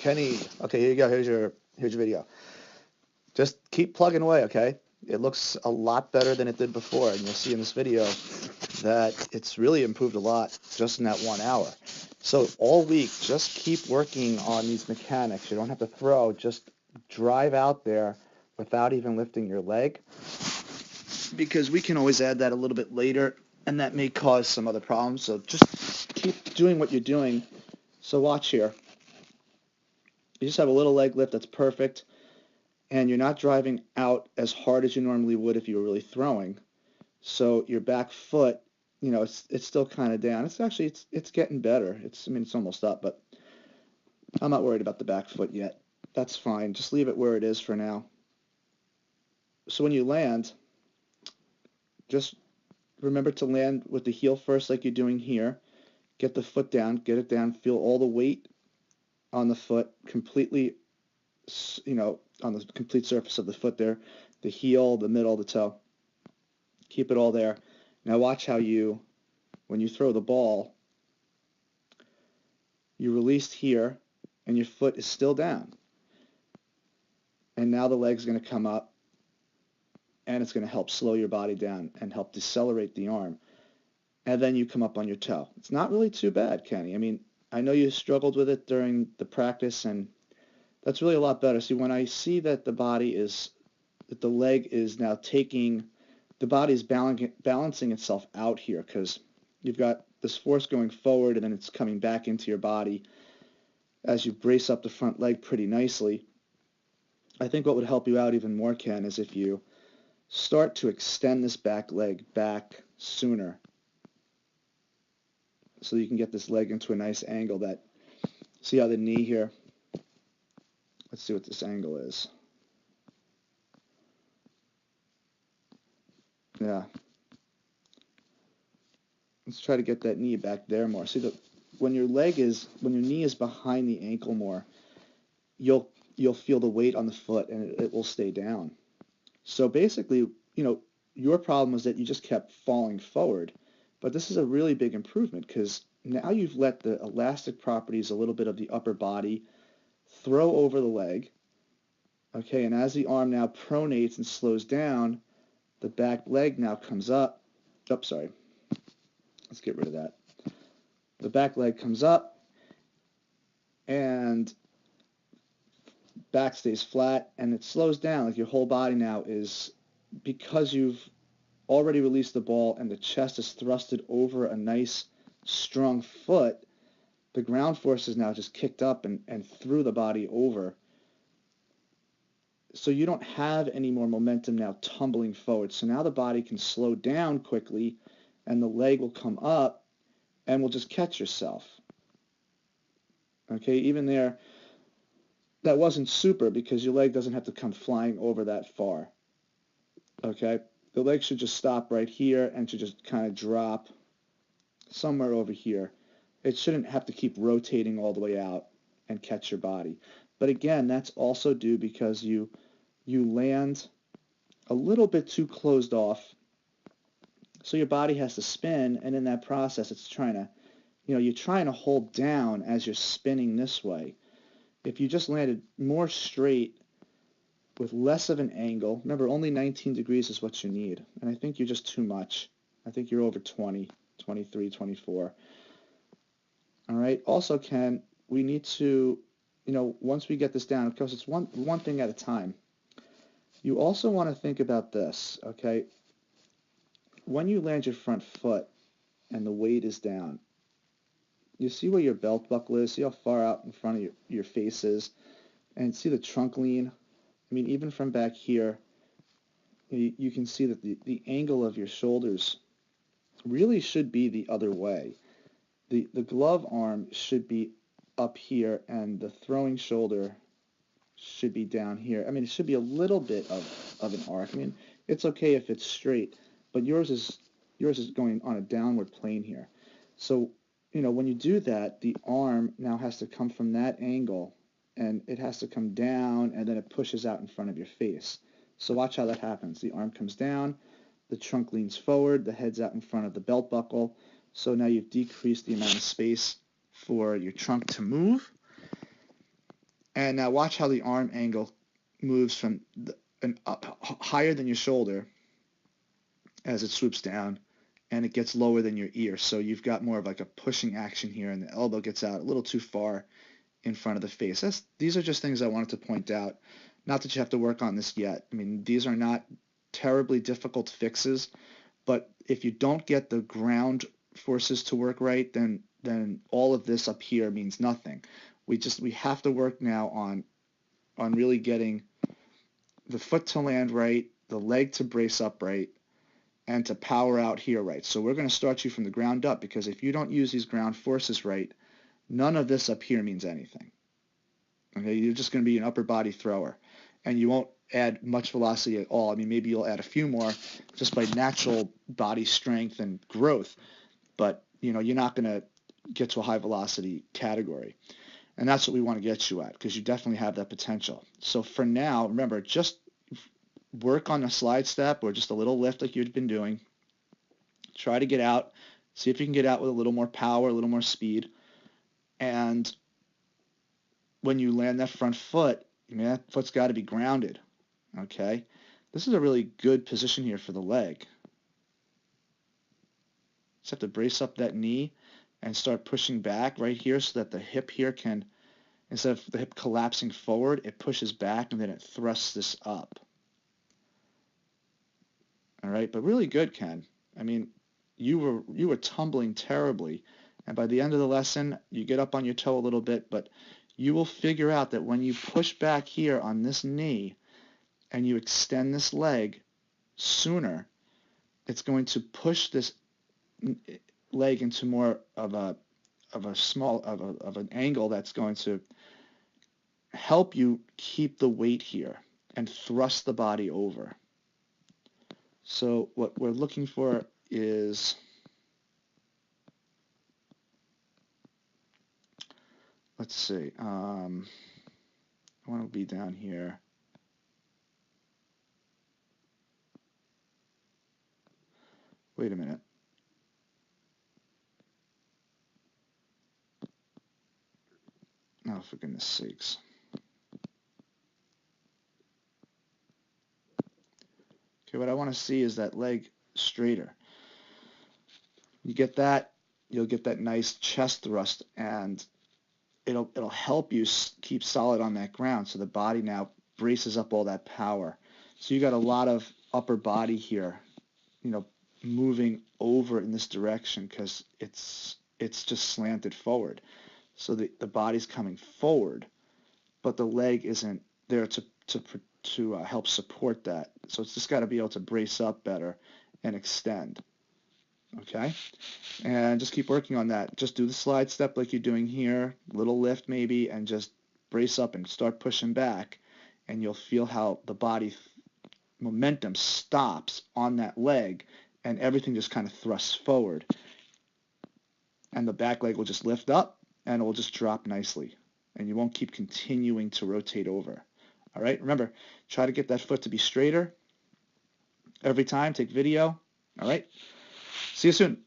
Kenny, okay, here you go. Here's your video. Just keep plugging away, okay? It looks a lot better than it did before, and you'll see in this video that it's really improved a lot just in that 1 hour. So all week, just keep working on these mechanics. You don't have to throw, just drive out there without even lifting your leg, because we can always add that a little bit later, and that may cause some other problems. So just keep doing what you're doing. So watch here. You just have a little leg lift, that's perfect, and you're not driving out as hard as you normally would if you were really throwing. So your back foot, it's still kind of down. It's getting better. It's almost up, but I'm not worried about the back foot yet. That's fine. Just leave it where it is for now. So when you land, just remember to land with the heel first like you're doing here. Get the foot down, get it down, feel all the weight on the foot completely, on the complete surface of the foot there, the heel, the middle, the toe. Keep it all there. Now watch how when you throw the ball, you released here and your foot is still down. And now the leg's going to come up and it's going to help slow your body down and help decelerate the arm. And then you come up on your toe. It's not really too bad, Kenny. I know you struggled with it during the practice, and that's really a lot better. See, when I see that the leg is now the body is balancing itself out here, because you've got this force going forward and then it's coming back into your body as you brace up the front leg pretty nicely. I think what would help you out even more, Ken, is if you start to extend this back leg back sooner, so you can get this leg into a nice angle. See how the knee here, let's see what this angle is. Yeah. Let's try to get that knee back there more. See, when your knee is behind the ankle more, you'll feel the weight on the foot and it will stay down. So basically, your problem was that you just kept falling forward. But this is a really big improvement, because now you've let the elastic properties, a little bit of the upper body, throw over the leg. Okay, and as the arm now pronates and slows down, the back leg now comes up. Oops, sorry. Let's get rid of that. The back leg comes up and back stays flat, and it slows down. Like your whole body now is, because you've already released the ball and the chest is thrusted over a nice strong foot, the ground force is now just kicked up and threw the body over. So you don't have any more momentum now tumbling forward. So now the body can slow down quickly and the leg will come up and will just catch yourself. Okay, even there, that wasn't super, because your leg doesn't have to come flying over that far. Okay, the leg should just stop right here and should just kind of drop somewhere over here. It shouldn't have to keep rotating all the way out and catch your body. But again, that's also due because you land a little bit too closed off, so your body has to spin, and in that process it's trying to, you're trying to hold down as you're spinning this way. If you just landed more straight with less of an angle, remember only 19 degrees is what you need, and I think you're just too much. I think you're over 20, 23, 24. All right, also, Ken, we need to, once we get this down, of course it's one thing at a time, you also want to think about this, okay? When you land your front foot and the weight is down, you see where your belt buckle is, see how far out in front of your face is, and see the trunk lean. Even from back here, you can see that the angle of your shoulders really should be the other way. The glove arm should be up here, and the throwing shoulder should be down here. It should be a little bit of an arc. It's okay if it's straight, but yours is going on a downward plane here. So, when you do that, the arm now has to come from that angle, and it has to come down, and then it pushes out in front of your face. So watch how that happens. The arm comes down, the trunk leans forward, the head's out in front of the belt buckle. So now you've decreased the amount of space for your trunk to move. And now watch how the arm angle moves from up higher than your shoulder as it swoops down, and it gets lower than your ear. So you've got more of like a pushing action here, and the elbow gets out a little too far in front of the face. These are just things I wanted to point out. Not that you have to work on this yet. I mean, these are not terribly difficult fixes, but if you don't get the ground forces to work right, then all of this up here means nothing. We have to work now on really getting the foot to land right, the leg to brace up right, and to power out here right. So we're going to start you from the ground up, because if you don't use these ground forces right, none of this up here means anything. Okay, you're just going to be an upper body thrower, and you won't add much velocity at all. I mean, maybe you'll add a few more just by natural body strength and growth, but you're not going to get to a high velocity category. And that's what we want to get you at, because you definitely have that potential. So for now, remember, just work on a slide step or just a little lift like you've been doing. Try to get out. See if you can get out with a little more power, a little more speed. And when you land that front foot, I mean, that foot's got to be grounded. Okay? This is a really good position here for the leg. Just have to brace up that knee and start pushing back right here so that the hip here can, instead of the hip collapsing forward, it pushes back and then it thrusts this up. All right, but really good, Ken. I mean, you were tumbling terribly, and by the end of the lesson, you get up on your toe a little bit, but you will figure out that when you push back here on this knee and you extend this leg sooner, it's going to push this leg into more of an angle that's going to help you keep the weight here and thrust the body over. So what we're looking for is, let's see, I want to be down here. Wait a minute. Oh, for goodness sakes. Okay, what I want to see is that leg straighter. You get that, you'll get that nice chest thrust, and it'll help you keep solid on that ground, so the body now braces up all that power. So you got a lot of upper body here, moving over in this direction because it's just slanted forward. So the body's coming forward, but the leg isn't there to help support that. So it's just got to be able to brace up better and extend. Okay? And just keep working on that. Just do the slide step like you're doing here, little lift maybe, and just brace up and start pushing back, and you'll feel how the body momentum stops on that leg, and everything just kind of thrusts forward. And the back leg will just lift up, and it will just drop nicely, and you won't keep continuing to rotate over. All right? Remember, try to get that foot to be straighter every time. Take video. All right? See you soon.